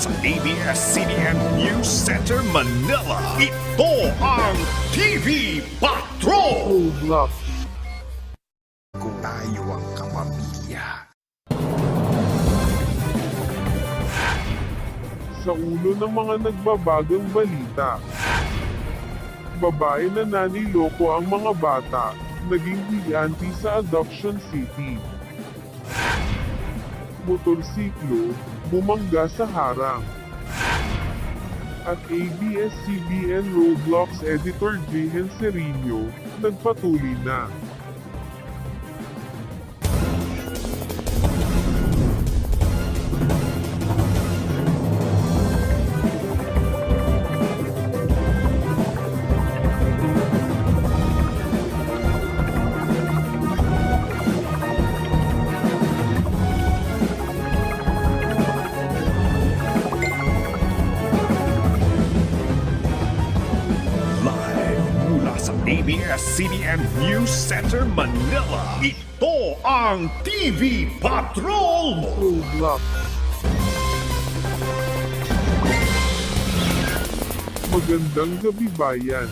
sa ABS-CBN News Center, Manila. Ito ang TV Patrol! Roblox. Kung tayo ang kapamilya. Sa ulo ng mga nagbabagang balita. Babae na naniloko ang mga bata, naging higanti sa Adoption City. Motorsiklo, bumangga sa harang. At ABS-CBN Roblox editor Jehen Serino, nagpatuli na. Live mula sa ABS-CBN News Center, Manila. Ito ang TV Patrol! Roblox. Magandang gabi bayan.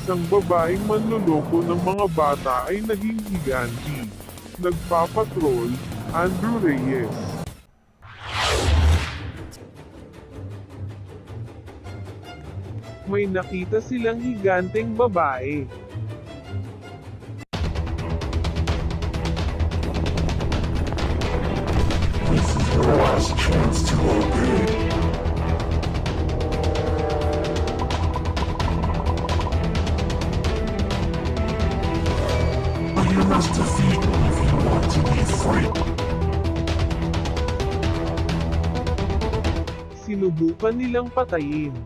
Isang babaeng manloloko ng mga bata ay naging higanti. Nagpapatrol, Andrew Reyes. May nakita silang higanteng babae. You must defeat me if you want to be free. Sinubukan nilang patayin.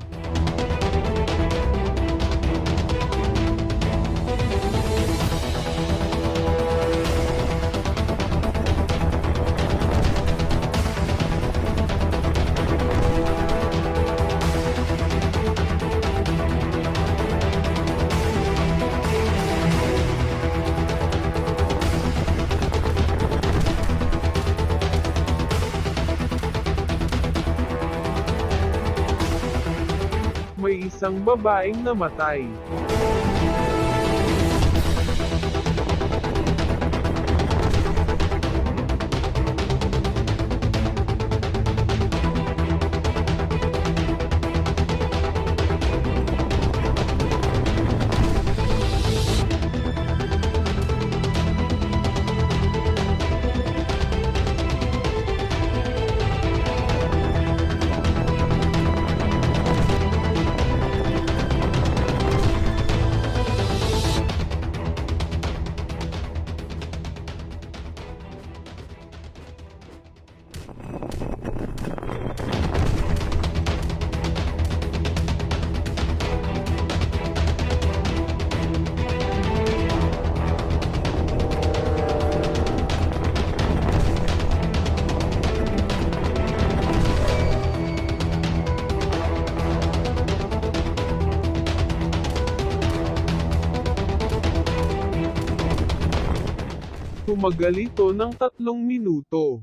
May isang babaeng namatay. Tumagal ito ng 3 minuto.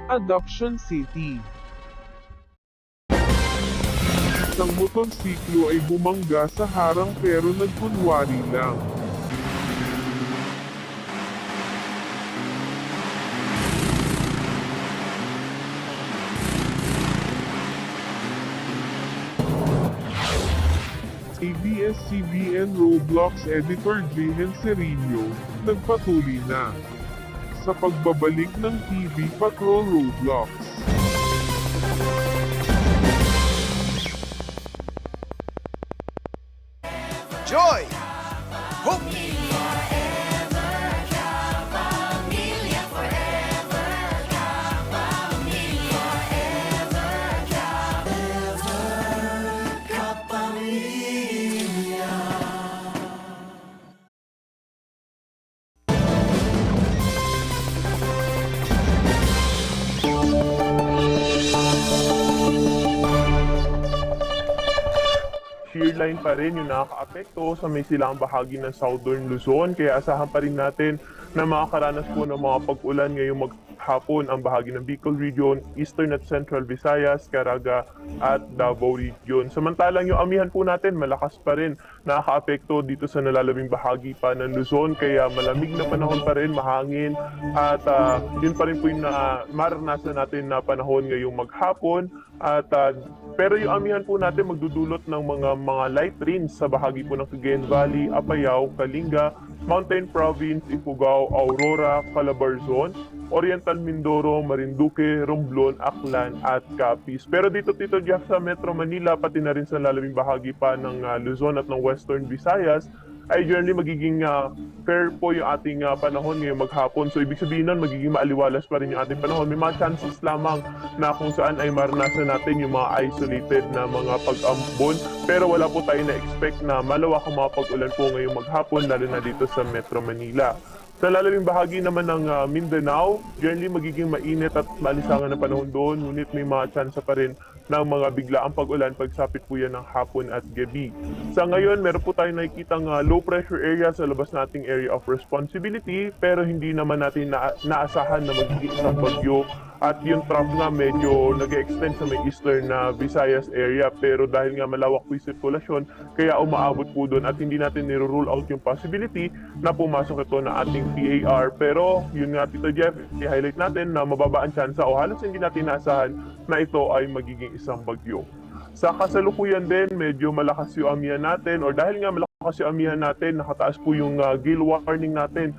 Adoption City. Isang motorsiklo ay bumangga sa harang pero nagkunwari lang. ABS-CBN Roblox editor Jihen Serino, nagpatuloy na sa pagbabalik ng TV Patrol Roblox. Joy! Hope! Shear line pa rin yung nakaka-apekto sa may silang bahagi ng Southern Luzon, kaya asahan pa rin natin na makakaranas po ng mga pag-ulan ngayong maghapon ang bahagi ng Bicol Region, Eastern at Central Visayas, Caraga at Davao Region. Samantalang yung amihan po natin malakas pa rin, nakaka-apekto dito sa nalalabing bahagi pa ng Luzon, kaya malamig na panahon pa rin, mahangin at yun pa rin po yung maranasan natin na panahon ngayong maghapon. At pero yung amihan po natin magdudulot ng mga light rains sa bahagi po ng Cagayan Valley, Apayao, Kalinga, Mountain Province, Ifugao, Aurora, Calabarzon, Oriental Mindoro, Marinduque, Romblon, Aklan at Capiz. Pero dito Tito Jeff sa Metro Manila, pati na rin sa lalabing bahagi pa ng Luzon at ng Western Visayas, ay generally magiging fair po yung ating panahon ngayong maghapon. So ibig sabihin nun, magiging maaliwalas pa rin yung ating panahon. May mga chances lamang na kung saan ay maranasan natin yung mga isolated na mga pag-ambon. Pero wala po tayo na-expect na malawak ang mga pag-ulan po ngayong maghapon, lalo na dito sa Metro Manila. Sa lalaming bahagi naman ng Mindanao, generally magiging mainit at malisangan na panahon doon, ngunit may mga tsansa pa rin ng mga biglaang pag-ulan pagsapit po yan ng hapon at gabi. Sa ngayon, meron po tayong nakikitang low pressure area sa labas nating area of responsibility, pero hindi naman natin naasahan na magiging isang bagyo. At yung trough nga medyo nag-extend sa may eastern na Visayas area, pero dahil nga malawak po yung sirkulasyon, kaya umaabot po doon at hindi natin niro-rule out yung possibility na pumasok ito na ating PAR. Pero yun nga Tito Jeff, i-highlight natin na mababa ang tsansa o halos hindi natin naasahan na ito ay magiging isang bagyo. Sa kasalukuyan din, medyo malakas yung amihan natin, or dahil nga malakas yung amihan natin, nakataas po yung gale warning natin